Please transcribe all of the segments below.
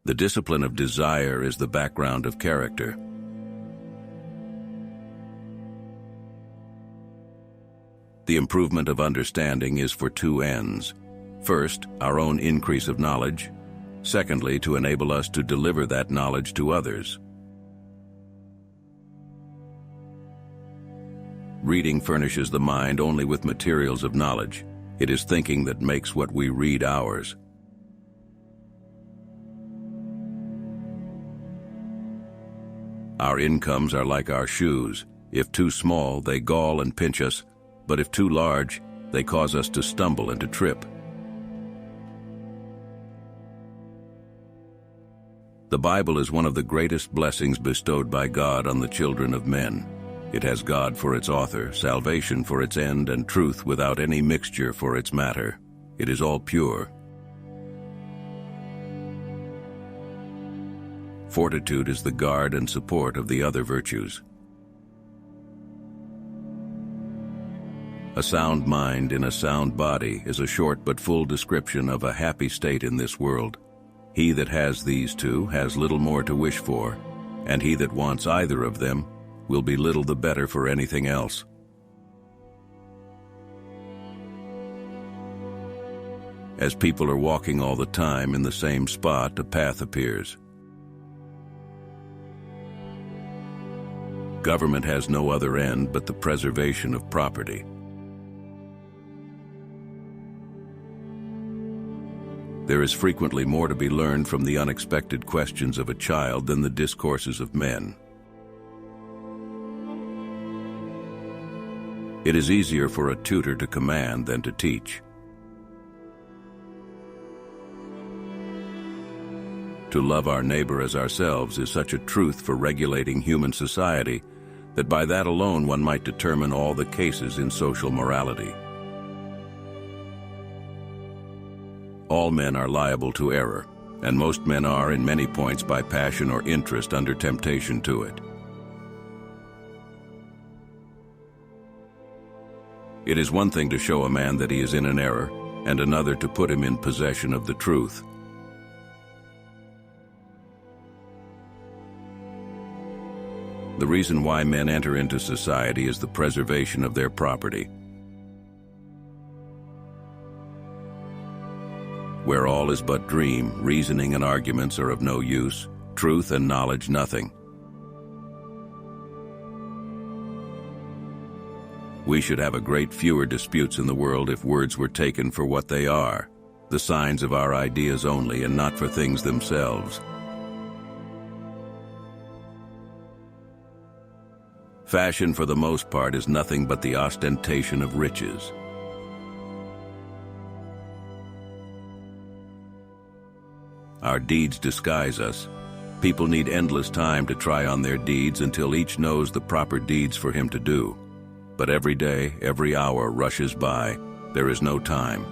The discipline of desire is the background of character. The improvement of understanding is for two ends. First, our own increase of knowledge. Secondly, to enable us to deliver that knowledge to others. Reading furnishes the mind only with materials of knowledge. It is thinking that makes what we read ours. Our incomes are like our shoes. If too small, they gall and pinch us, but if too large, they cause us to stumble and to trip. The Bible is one of the greatest blessings bestowed by God on the children of men. It has God for its author, salvation for its end, and truth without any mixture for its matter. It is all pure. Fortitude is the guard and support of the other virtues. A sound mind in a sound body is a short but full description of a happy state in this world. He that has these two has little more to wish for, and he that wants either of them will be little the better for anything else. As people are walking all the time in the same spot, a path appears. Government has no other end but the preservation of property. There is frequently more to be learned from the unexpected questions of a child than the discourses of men. It is easier for a tutor to command than to teach. To love our neighbor as ourselves is such a truth for regulating human society that by that alone one might determine all the cases in social morality. All men are liable to error, and most men are in many points by passion or interest under temptation to it. It is one thing to show a man that he is in an error, and another to put him in possession of the truth. The reason why men enter into society is the preservation of their property. Where all is but dream, reasoning and arguments are of no use, truth and knowledge nothing. We should have a great fewer disputes in the world if words were taken for what they are, the signs of our ideas only, and not for things themselves. Fashion, for the most part, is nothing but the ostentation of riches. Our deeds disguise us. People need endless time to try on their deeds until each knows the proper deeds for him to do. But every day, every hour rushes by. There is no time.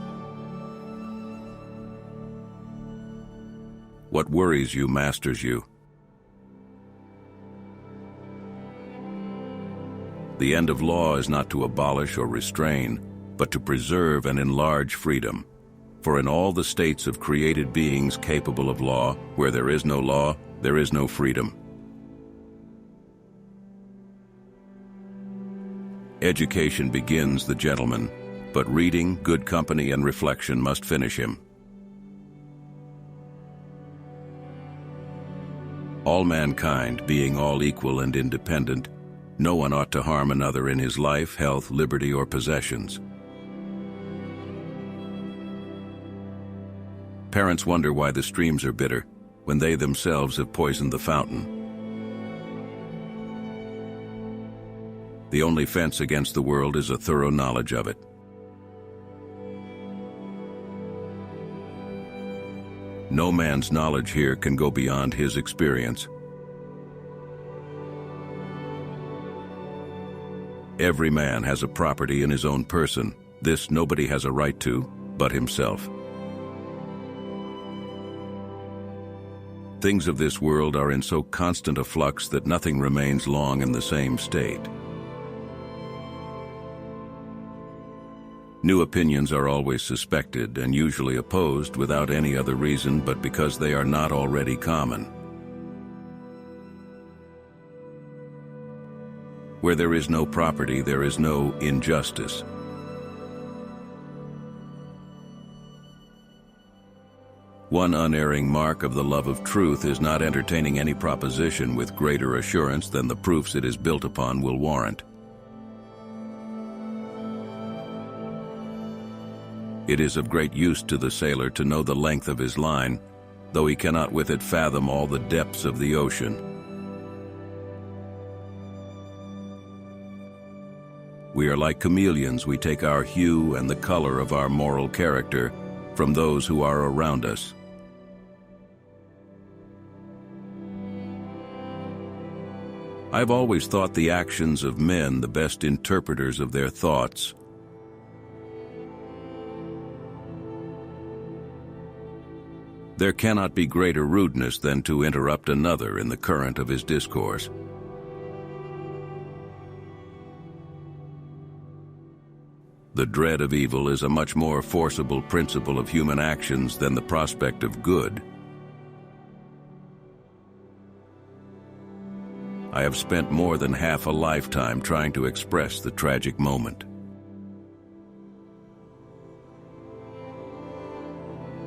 What worries you masters you. The end of law is not to abolish or restrain, but to preserve and enlarge freedom. For in all the states of created beings capable of law, where there is no law, there is no freedom. Education begins the gentleman, but reading, good company, and reflection must finish him. All mankind being all equal and independent, no one ought to harm another in his life, health, liberty, or possessions. Parents wonder why the streams are bitter when they themselves have poisoned the fountain. The only fence against the world is a thorough knowledge of it. No man's knowledge here can go beyond his experience. Every man has a property in his own person. This nobody has a right to but himself. Things of this world are in so constant a flux that nothing remains long in the same state. New opinions are always suspected and usually opposed without any other reason but because they are not already common. Where there is no property, there is no injustice. One unerring mark of the love of truth is not entertaining any proposition with greater assurance than the proofs it is built upon will warrant. It is of great use to the sailor to know the length of his line, though he cannot with it fathom all the depths of the ocean. We are like chameleons. We take our hue and the color of our moral character from those who are around us. I have always thought the actions of men the best interpreters of their thoughts. There cannot be greater rudeness than to interrupt another in the current of his discourse. The dread of evil is a much more forcible principle of human actions than the prospect of good. I have spent more than half a lifetime trying to express the tragic moment.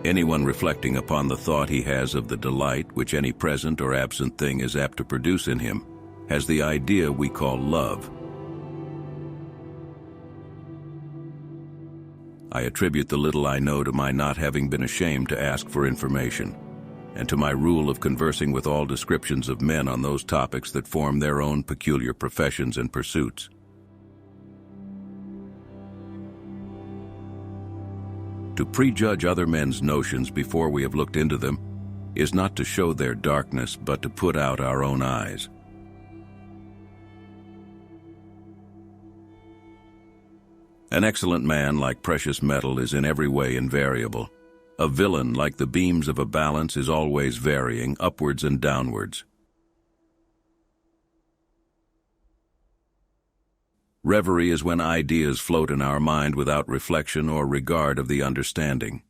Anyone reflecting upon the thought he has of the delight which any present or absent thing is apt to produce in him has the idea we call love. I attribute the little I know to my not having been ashamed to ask for information, and to my rule of conversing with all descriptions of men on those topics that form their own peculiar professions and pursuits. To prejudge other men's notions before we have looked into them is not to show their darkness, but to put out our own eyes. An excellent man, like precious metal, is in every way invariable. A villain, like the beams of a balance, is always varying, upwards and downwards. Reverie is when ideas float in our mind without reflection or regard of the understanding.